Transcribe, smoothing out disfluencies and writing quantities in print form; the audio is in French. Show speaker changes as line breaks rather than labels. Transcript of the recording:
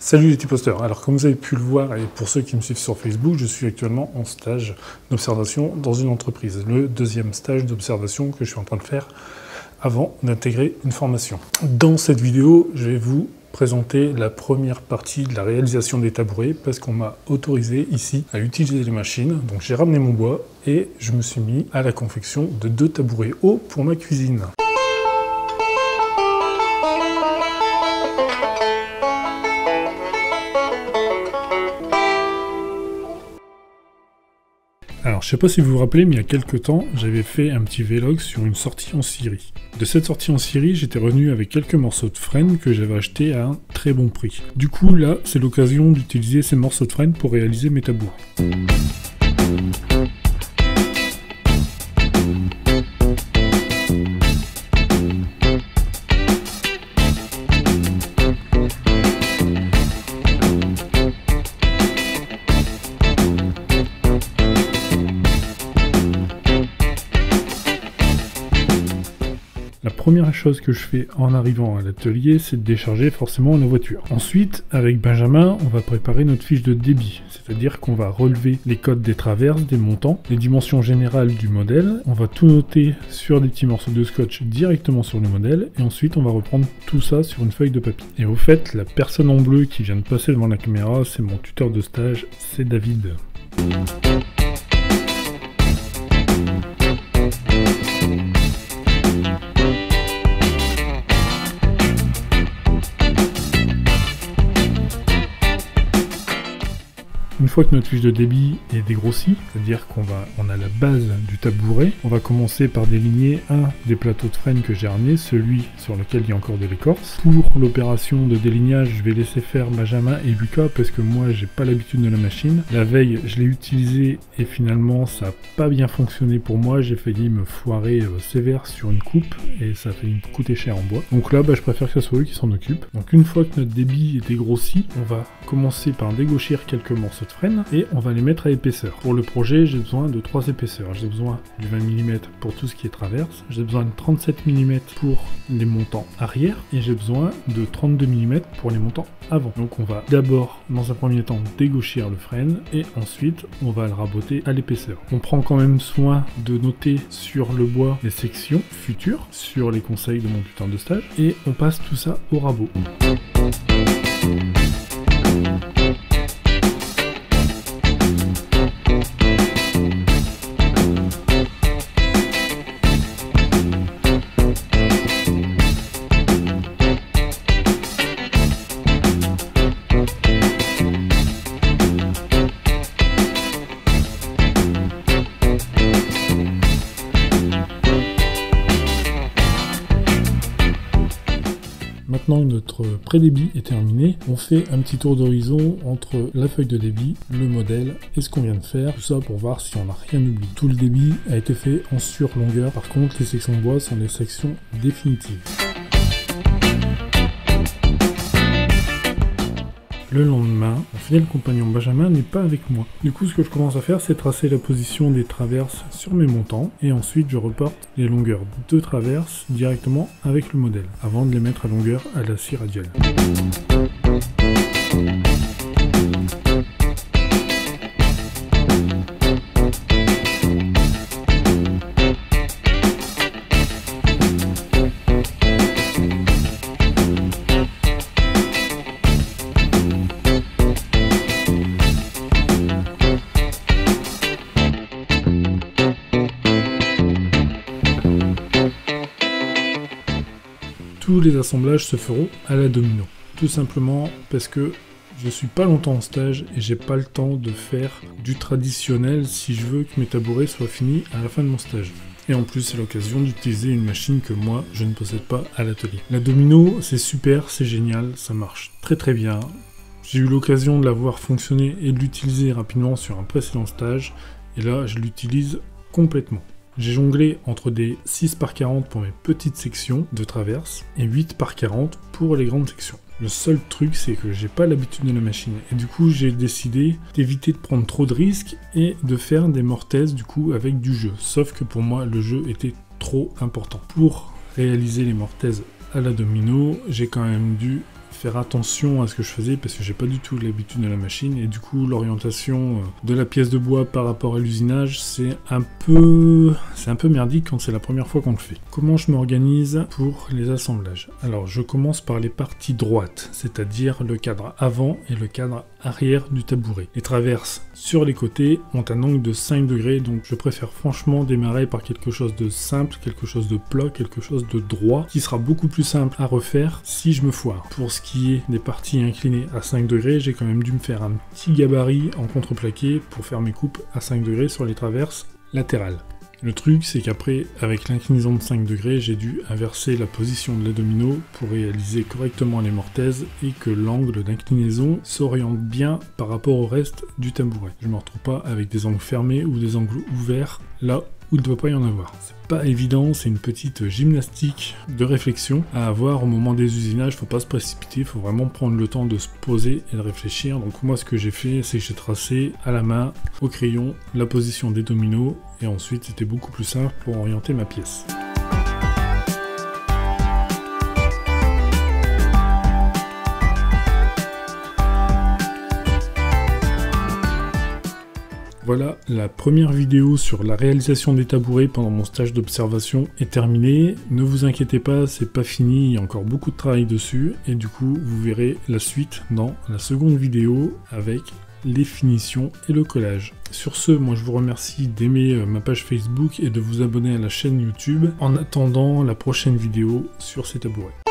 Salut les tiposters. Alors comme vous avez pu le voir, et pour ceux qui me suivent sur Facebook, je suis actuellement en stage d'observation dans une entreprise. Le deuxième stage d'observation que je suis en train de faire avant d'intégrer une formation. Dans cette vidéo, je vais vous présenter la première partie de la réalisation des tabourets parce qu'on m'a autorisé ici à utiliser les machines. Donc j'ai ramené mon bois et je me suis mis à la confection de 2 tabourets hauts pour ma cuisine. Alors, je sais pas si vous vous rappelez, mais il y a quelques temps, j'avais fait un petit vlog sur une sortie en Syrie. De cette sortie en Syrie, j'étais revenu avec quelques morceaux de frêne que j'avais achetés à un très bon prix. Du coup, là, c'est l'occasion d'utiliser ces morceaux de frêne pour réaliser mes tabourets. La première chose que je fais en arrivant à l'atelier, c'est de décharger forcément la voiture. Ensuite, avec Benjamin, on va préparer notre fiche de débit, c'est-à-dire qu'on va relever les codes des traverses, des montants, les dimensions générales du modèle, on va tout noter sur des petits morceaux de scotch directement sur le modèle, et ensuite on va reprendre tout ça sur une feuille de papier. Et au fait, la personne en bleu qui vient de passer devant la caméra, c'est mon tuteur de stage, c'est David. Une fois que notre fiche de débit est dégrossie, c'est-à-dire qu'on a la base du tabouret, on va commencer par déligner un des plateaux de frêne que j'ai ramené, celui sur lequel il y a encore de l'écorce. Pour l'opération de délignage, je vais laisser faire Benjamin et Lucas parce que moi j'ai pas l'habitude de la machine. La veille, je l'ai utilisé et finalement ça n'a pas bien fonctionné pour moi, j'ai failli me foirer sévère sur une coupe et ça a failli me coûter cher en bois. Donc là, je préfère que ce soit eux qui s'en occupent. Donc une fois que notre débit est dégrossi, on va commencer par dégauchir quelques morceaux de frêne et on va les mettre à épaisseur. Pour le projet, j'ai besoin de 3 épaisseurs. J'ai besoin du 20 mm pour tout ce qui est traverse, j'ai besoin de 37 mm pour les montants arrière et j'ai besoin de 32 mm pour les montants avant. Donc on va d'abord, dans un premier temps, dégauchir le frêne et ensuite on va le raboter à l'épaisseur. On prend quand même soin de noter sur le bois les sections futures, sur les conseils de mon tuteur de stage, et on passe tout ça au rabot. Maintenant que notre pré-débit est terminé, on fait un petit tour d'horizon entre la feuille de débit, le modèle et ce qu'on vient de faire, tout ça pour voir si on n'a rien oublié. Tout le débit a été fait en sur-longueur, par contre les sections de bois sont les sections définitives. Le lendemain, mon fidèle compagnon Benjamin n'est pas avec moi. Du coup, ce que je commence à faire, c'est tracer la position des traverses sur mes montants, et ensuite je reporte les longueurs de traverses directement avec le modèle, avant de les mettre à longueur à la scie radiale. Tous les assemblages se feront à la domino, tout simplement parce que je suis pas longtemps en stage et j'ai pas le temps de faire du traditionnel si je veux que mes tabourets soient finis à la fin de mon stage. Et en plus, c'est l'occasion d'utiliser une machine que moi, je ne possède pas à l'atelier. La domino, c'est super, c'est génial, ça marche très très bien. J'ai eu l'occasion de la voir fonctionner et de l'utiliser rapidement sur un précédent stage, et là, je l'utilise complètement. J'ai jonglé entre des 6 par 40 pour mes petites sections de traverse et 8 par 40 pour les grandes sections. Le seul truc, c'est que j'ai pas l'habitude de la machine. Et du coup, j'ai décidé d'éviter de prendre trop de risques et de faire des mortaises du coup avec du jeu. Sauf que pour moi, le jeu était trop important. Pour réaliser les mortaises à la domino, j'ai quand même dû faire attention à ce que je faisais parce que j'ai pas du tout l'habitude de la machine et du coup l'orientation de la pièce de bois par rapport à l'usinage c'est un peu merdique quand c'est la première fois qu'on le fait. Comment je m'organise pour les assemblages? Alors je commence par les parties droites, c'est-à-dire le cadre avant et le cadre arrière du tabouret. Les traverses sur les côtés ont un angle de 5 degrés, donc je préfère franchement démarrer par quelque chose de simple, quelque chose de plat, quelque chose de droit, qui sera beaucoup plus simple à refaire si je me foire. Pour ce qui est des parties inclinées à 5 degrés, j'ai quand même dû me faire un petit gabarit en contreplaqué pour faire mes coupes à 5 degrés sur les traverses latérales. Le truc, c'est qu'après, avec l'inclinaison de 5 degrés, j'ai dû inverser la position de la domino pour réaliser correctement les mortaises et que l'angle d'inclinaison s'oriente bien par rapport au reste du tabouret. Je ne me retrouve pas avec des angles fermés ou des angles ouverts là où il ne doit pas y en avoir. C'est pas évident, c'est une petite gymnastique de réflexion à avoir au moment des usinages. Faut pas se précipiter, faut vraiment prendre le temps de se poser et de réfléchir. Donc moi ce que j'ai fait, c'est que j'ai tracé à la main, au crayon, la position des dominos et ensuite c'était beaucoup plus simple pour orienter ma pièce. Voilà, la première vidéo sur la réalisation des tabourets pendant mon stage d'observation est terminée. Ne vous inquiétez pas, c'est pas fini, il y a encore beaucoup de travail dessus. Et du coup, vous verrez la suite dans la seconde vidéo avec les finitions et le collage. Sur ce, moi je vous remercie d'aimer ma page Facebook et de vous abonner à la chaîne YouTube en attendant la prochaine vidéo sur ces tabourets.